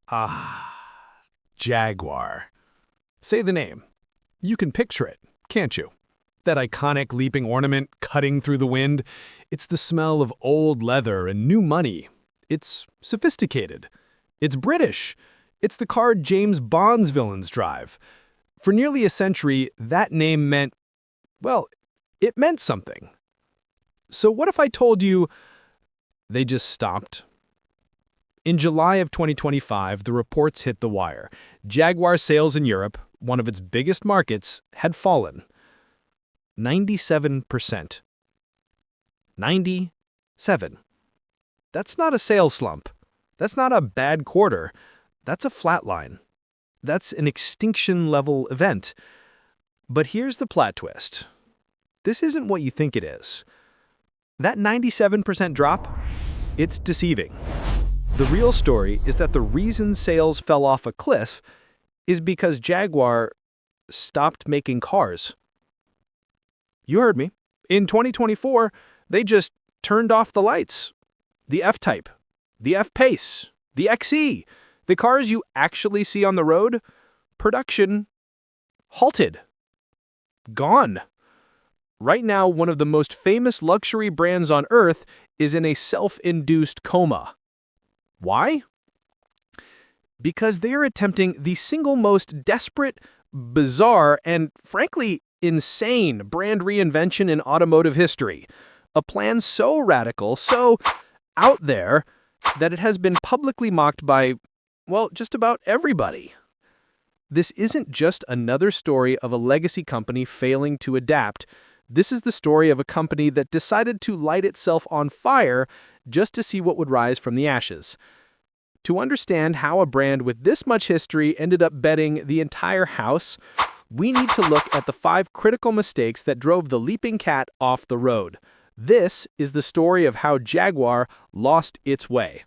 Ah, Jaguar. Say the name. You can picture it, can't you? That iconic leaping ornament cutting through the wind. It's the smell of old leather and new money. It's sophisticated. It's British. It's the car James Bond's villains drive. For nearly a century, that name meant, well, it meant something. So what if I told you they just stopped? In July of 2025, the reports hit the wire. Jaguar sales in Europe, one of its biggest markets, had fallen. 97%. 97. That's not a sales slump. That's not a bad quarter. That's a flatline. That's an extinction-level event. But here's the plot twist. This isn't what you think it is. That 97% drop, it's deceiving. The real story is that the reason sales fell off a cliff is because Jaguar stopped making cars. You heard me. In 2024, they just turned off the lights. The F-Type, the F-Pace, the XE, the cars you actually see on the road, production halted. Gone. Right now, one of the most famous luxury brands on Earth is in a self-induced coma. Why? Because they are attempting the single most desperate, bizarre, and frankly, insane brand reinvention in automotive history. A plan so radical, so out there, that it has been publicly mocked by, well, just about everybody. This isn't just another story of a legacy company failing to adapt. This is the story of a company that decided to light itself on fire just to see what would rise from the ashes. To understand how a brand with this much history ended up betting the entire house, we need to look at the 5 critical mistakes that drove the leaping cat off the road. This is the story of how Jaguar lost its way.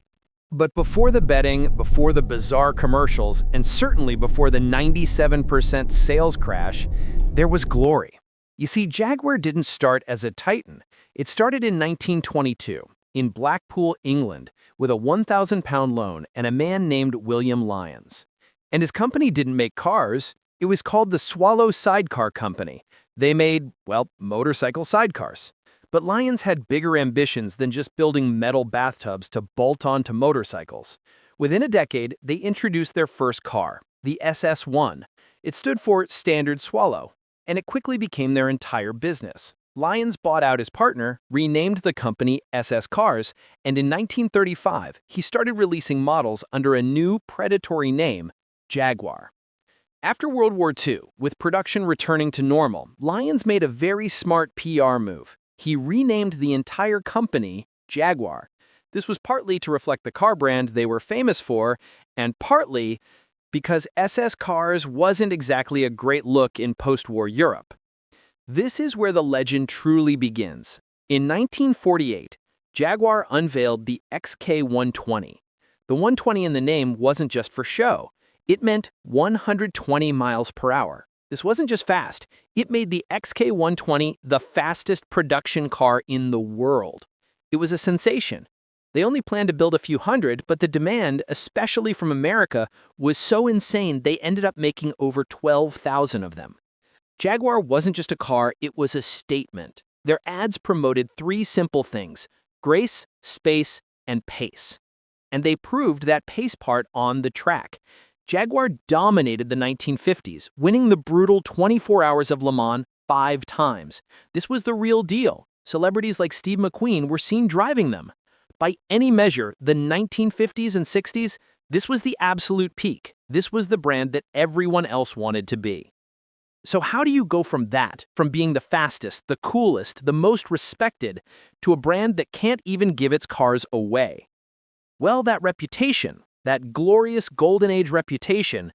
But before the betting, before the bizarre commercials, and certainly before the 97% sales crash, there was glory. You see, Jaguar didn't start as a titan. It started in 1922 in Blackpool, England, with a 1,000-pound loan and a man named William Lyons. And his company didn't make cars. It was called the Swallow Sidecar Company. They made, well, motorcycle sidecars. But Lyons had bigger ambitions than just building metal bathtubs to bolt onto motorcycles. Within a decade, they introduced their first car, the SS1. It stood for Standard Swallow, and it quickly became their entire business. Lyons bought out his partner, renamed the company SS Cars, and in 1935, he started releasing models under a new predatory name, Jaguar. After World War II, with production returning to normal, Lyons made a very smart PR move. He renamed the entire company Jaguar. This was partly to reflect the car brand they were famous for, and partly because SS Cars wasn't exactly a great look in post-war Europe. This is where the legend truly begins. In 1948, Jaguar unveiled the XK120. The 120 in the name wasn't just for show. It meant 120 miles per hour. This wasn't just fast. It made the XK120 the fastest production car in the world. It was a sensation. They only planned to build a few hundred, but the demand, especially from America, was so insane they ended up making over 12,000 of them. Jaguar wasn't just a car, it was a statement. Their ads promoted 3 simple things: grace, space, and pace. And they proved that pace part on the track. Jaguar dominated the 1950s, winning the brutal 24 Hours of Le Mans 5 times. This was the real deal. Celebrities like Steve McQueen were seen driving them. By any measure, the 1950s and 60s, this was the absolute peak. This was the brand that everyone else wanted to be. So how do you go from that, from being the fastest, the coolest, the most respected, to a brand that can't even give its cars away? Well, that reputation, that glorious golden age reputation,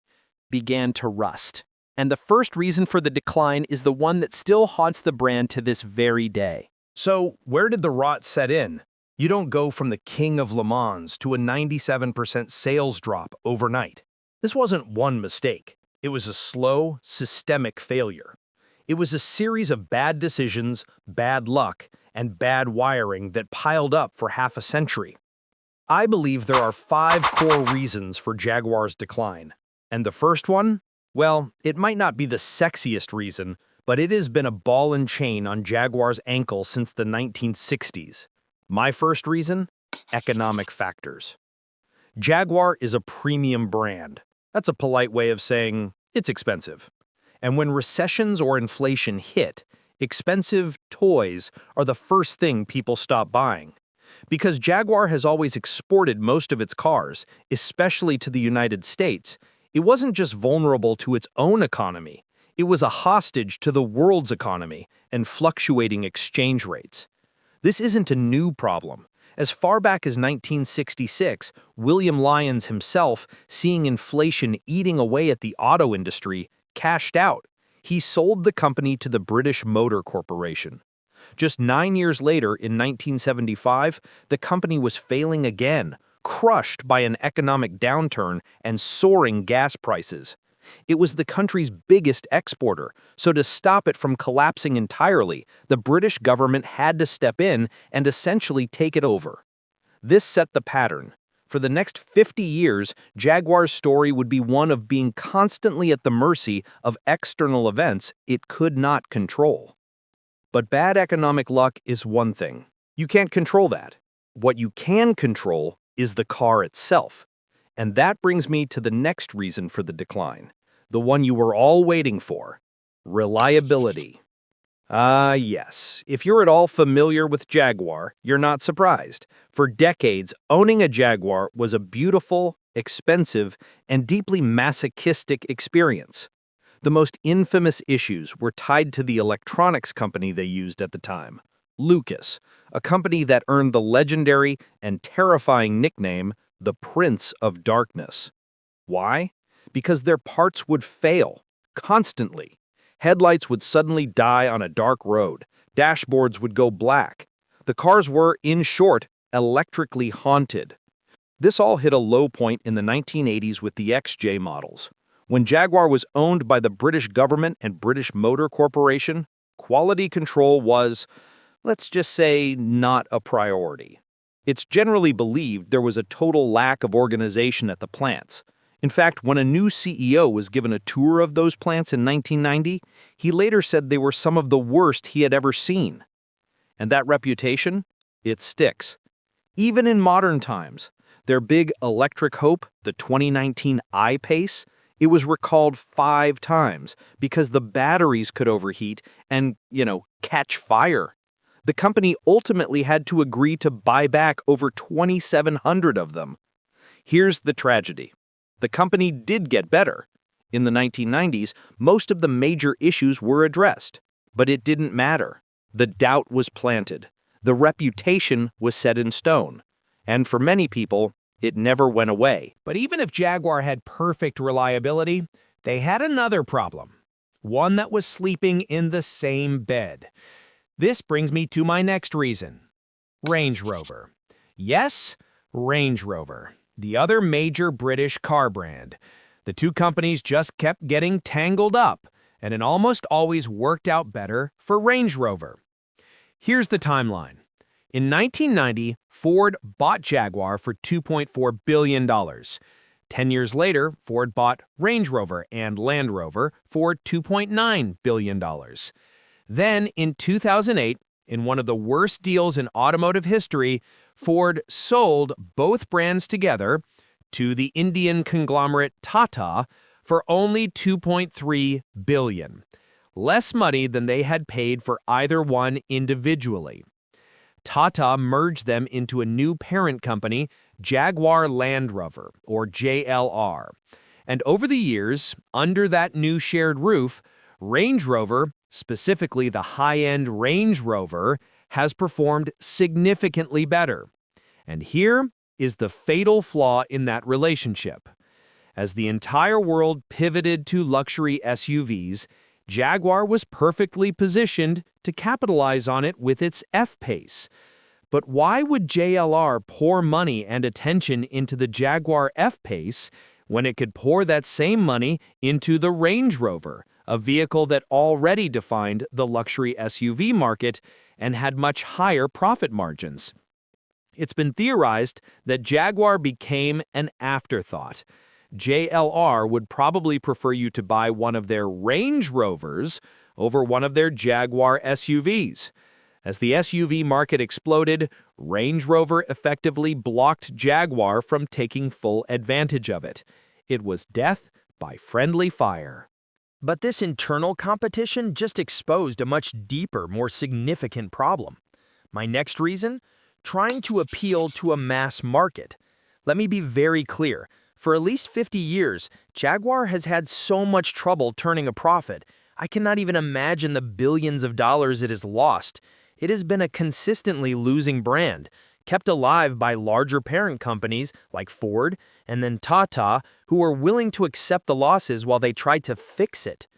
began to rust. And the first reason for the decline is the one that still haunts the brand to this very day. So, where did the rot set in? You don't go from the king of Le Mans to a 97% sales drop overnight. This wasn't one mistake. It was a slow, systemic failure. It was a series of bad decisions, bad luck, and bad wiring that piled up for half a century. I believe there are 5 core reasons for Jaguar's decline. And the first one? Well, it might not be the sexiest reason, but it has been a ball and chain on Jaguar's ankle since the 1960s. My first reason? Economic factors. Jaguar is a premium brand. That's a polite way of saying it's expensive. And when recessions or inflation hit, expensive toys are the first thing people stop buying. Because Jaguar has always exported most of its cars, especially to the United States, it wasn't just vulnerable to its own economy, it was a hostage to the world's economy and fluctuating exchange rates. This isn't a new problem. As far back as 1966, William Lyons himself, seeing inflation eating away at the auto industry, cashed out. He sold the company to the British Motor Corporation. Just 9 years later, in 1975, the company was failing again, crushed by an economic downturn and soaring gas prices. It was the country's biggest exporter, so to stop it from collapsing entirely, the British government had to step in and essentially take it over. This set the pattern. For the next 50 years, Jaguar's story would be one of being constantly at the mercy of external events it could not control. But bad economic luck is one thing. You can't control that. What you can control is the car itself. And that brings me to the next reason for the decline, the one you were all waiting for: reliability. Yes, if you're at all familiar with Jaguar, you're not surprised. For decades, owning a Jaguar was a beautiful, expensive, and deeply masochistic experience. The most infamous issues were tied to the electronics company they used at the time, Lucas, a company that earned the legendary and terrifying nickname, the Prince of Darkness. Why? Because their parts would fail, constantly. Headlights would suddenly die on a dark road. Dashboards would go black. The cars were, in short, electrically haunted. This all hit a low point in the 1980s with the XJ models. When Jaguar was owned by the British government and British Motor Corporation, quality control was, let's just say, not a priority. It's generally believed there was a total lack of organization at the plants. In fact, when a new CEO was given a tour of those plants in 1990, he later said they were some of the worst he had ever seen. And that reputation? It sticks. Even in modern times, their big electric hope, the 2019 I-Pace, it was recalled 5 times because the batteries could overheat and, catch fire. The company ultimately had to agree to buy back over 2,700 of them. Here's the tragedy. The company did get better. In the 1990s, most of the major issues were addressed. But it didn't matter. The doubt was planted. The reputation was set in stone. And for many people, it never went away. But even if Jaguar had perfect reliability, they had another problem. One that was sleeping in the same bed. This brings me to my next reason. Range Rover. Yes, Range Rover, the other major British car brand. The two companies just kept getting tangled up, and it almost always worked out better for Range Rover. Here's the timeline. In 1990, Ford bought Jaguar for $2.4 billion. 10 years later, Ford bought Range Rover and Land Rover for $2.9 billion. Then, in 2008, in one of the worst deals in automotive history, Ford sold both brands together to the Indian conglomerate Tata for only $2.3 billion, less money than they had paid for either one individually. Tata merged them into a new parent company, Jaguar Land Rover, or JLR. And over the years, under that new shared roof, Range Rover, specifically the high-end Range Rover, has performed significantly better. And here is the fatal flaw in that relationship. As the entire world pivoted to luxury SUVs, Jaguar was perfectly positioned to capitalize on it with its F-Pace. But why would JLR pour money and attention into the Jaguar F-Pace when it could pour that same money into the Range Rover, a vehicle that already defined the luxury SUV market and had much higher profit margins? It's been theorized that Jaguar became an afterthought. JLR would probably prefer you to buy one of their Range Rovers over one of their Jaguar SUVs. As the SUV market exploded, Range Rover effectively blocked Jaguar from taking full advantage of it. It was death by friendly fire. But this internal competition just exposed a much deeper, more significant problem. My next reason? Trying to appeal to a mass market. Let me be very clear. For at least 50 years, Jaguar has had so much trouble turning a profit. I cannot even imagine the billions of dollars it has lost. It has been a consistently losing brand, kept alive by larger parent companies like Ford and then Tata, who were willing to accept the losses while they tried to fix it.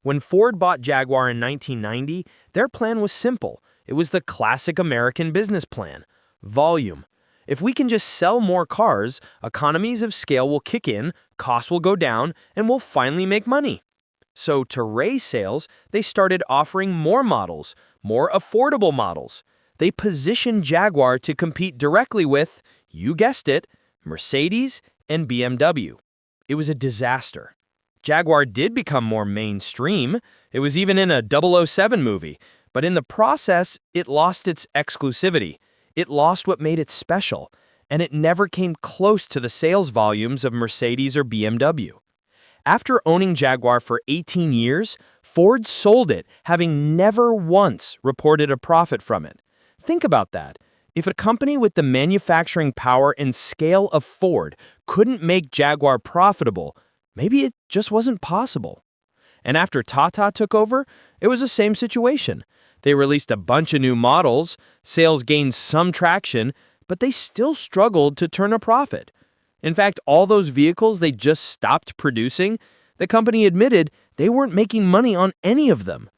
When Ford bought Jaguar in 1990, their plan was simple. It was the classic American business plan: volume. If we can just sell more cars, economies of scale will kick in, costs will go down, and we'll finally make money. So to raise sales, they started offering more models, more affordable models. They positioned Jaguar to compete directly with, you guessed it, Mercedes and BMW. It was a disaster. Jaguar did become more mainstream. It was even in a 007 movie. But in the process, it lost its exclusivity. It lost what made it special. And it never came close to the sales volumes of Mercedes or BMW. After owning Jaguar for 18 years, Ford sold it, having never once reported a profit from it. Think about that. If a company with the manufacturing power and scale of Ford couldn't make Jaguar profitable, maybe it just wasn't possible. And after Tata took over, it was the same situation. They released a bunch of new models, sales gained some traction, but they still struggled to turn a profit. In fact, all those vehicles they just stopped producing, the company admitted they weren't making money on any of them.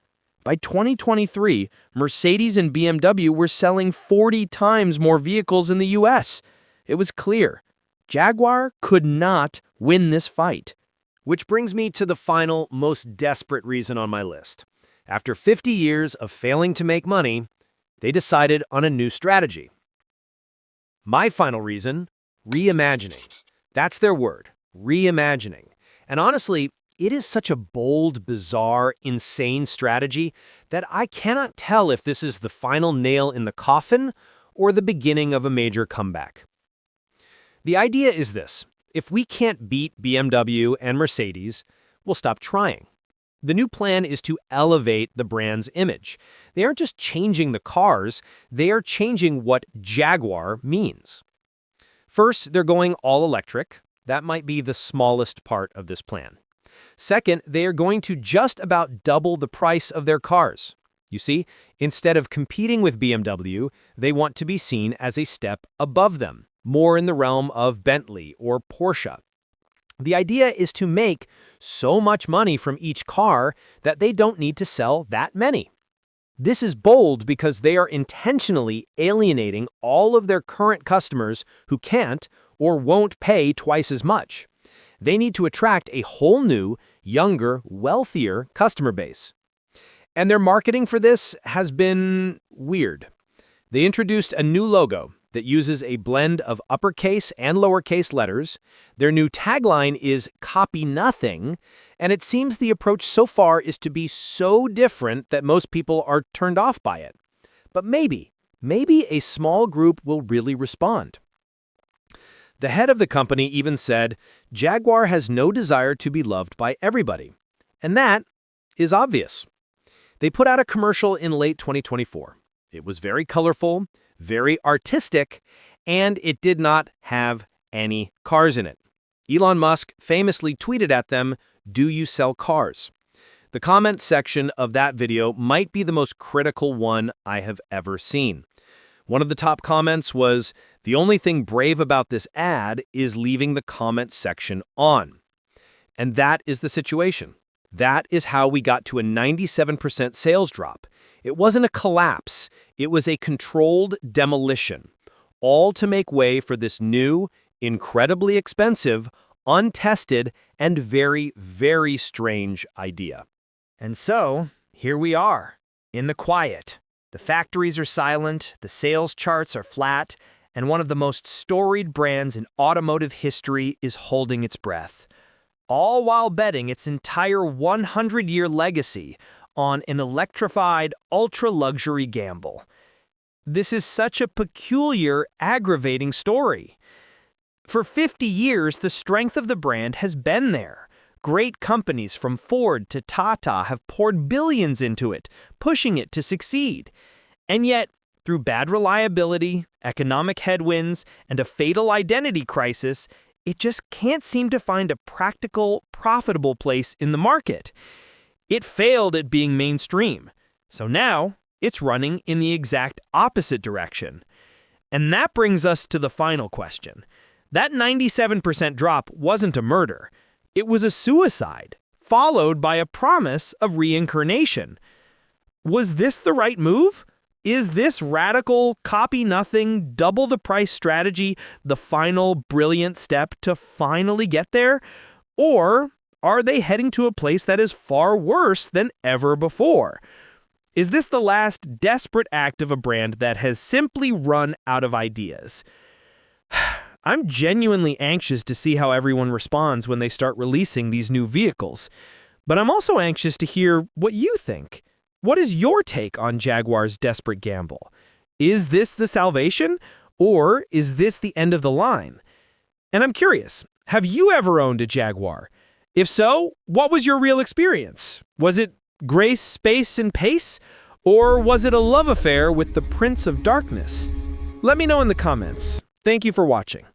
By 2023, Mercedes and BMW were selling 40 times more vehicles in the US. It was clear. Jaguar could not win this fight. Which brings me to the final, most desperate reason on my list. After 50 years of failing to make money, they decided on a new strategy. My final reason: reimagining. That's their word, reimagining. And honestly, it is such a bold, bizarre, insane strategy that I cannot tell if this is the final nail in the coffin or the beginning of a major comeback. The idea is this: if we can't beat BMW and Mercedes, we'll stop trying. The new plan is to elevate the brand's image. They aren't just changing the cars, they are changing what Jaguar means. First, they're going all electric. That might be the smallest part of this plan. Second, they are going to just about double the price of their cars. You see, instead of competing with BMW, they want to be seen as a step above them, more in the realm of Bentley or Porsche. The idea is to make so much money from each car that they don't need to sell that many. This is bold because they are intentionally alienating all of their current customers who can't or won't pay twice as much. They need to attract a whole new, younger, wealthier customer base. And their marketing for this has been weird. They introduced a new logo that uses a blend of uppercase and lowercase letters. Their new tagline is "Copy Nothing," and it seems the approach so far is to be so different that most people are turned off by it. But maybe a small group will really respond. The head of the company even said, Jaguar has no desire to be loved by everybody. And that is obvious. They put out a commercial in late 2024. It was very colorful, very artistic, and it did not have any cars in it. Elon Musk famously tweeted at them, "Do you sell cars?" The comment section of that video might be the most critical one I have ever seen. One of the top comments was, "The only thing brave about this ad is leaving the comment section on." And that is the situation. That is how we got to a 97% sales drop. It wasn't a collapse. It was a controlled demolition, all to make way for this new, incredibly expensive, untested, and very, very strange idea. And so, here we are, in the quiet. The factories are silent, the sales charts are flat, and one of the most storied brands in automotive history is holding its breath, all while betting its entire 100-year legacy on an electrified, ultra-luxury gamble. This is such a peculiar, aggravating story. For 50 years, the strength of the brand has been there. Great companies from Ford to Tata have poured billions into it, pushing it to succeed. And yet, through bad reliability, economic headwinds, and a fatal identity crisis, it just can't seem to find a practical, profitable place in the market. It failed at being mainstream, so now it's running in the exact opposite direction. And that brings us to the final question. That 97% drop wasn't a murder. It was a suicide, followed by a promise of reincarnation. Was this the right move? Is this radical, copy-nothing, double-the-price strategy the final brilliant step to finally get there? Or are they heading to a place that is far worse than ever before? Is this the last desperate act of a brand that has simply run out of ideas? I'm genuinely anxious to see how everyone responds when they start releasing these new vehicles. But I'm also anxious to hear what you think. What is your take on Jaguar's desperate gamble? Is this the salvation, or is this the end of the line? And I'm curious, have you ever owned a Jaguar? If so, what was your real experience? Was it grace, space, and pace? Or was it a love affair with the Prince of Darkness? Let me know in the comments. Thank you for watching.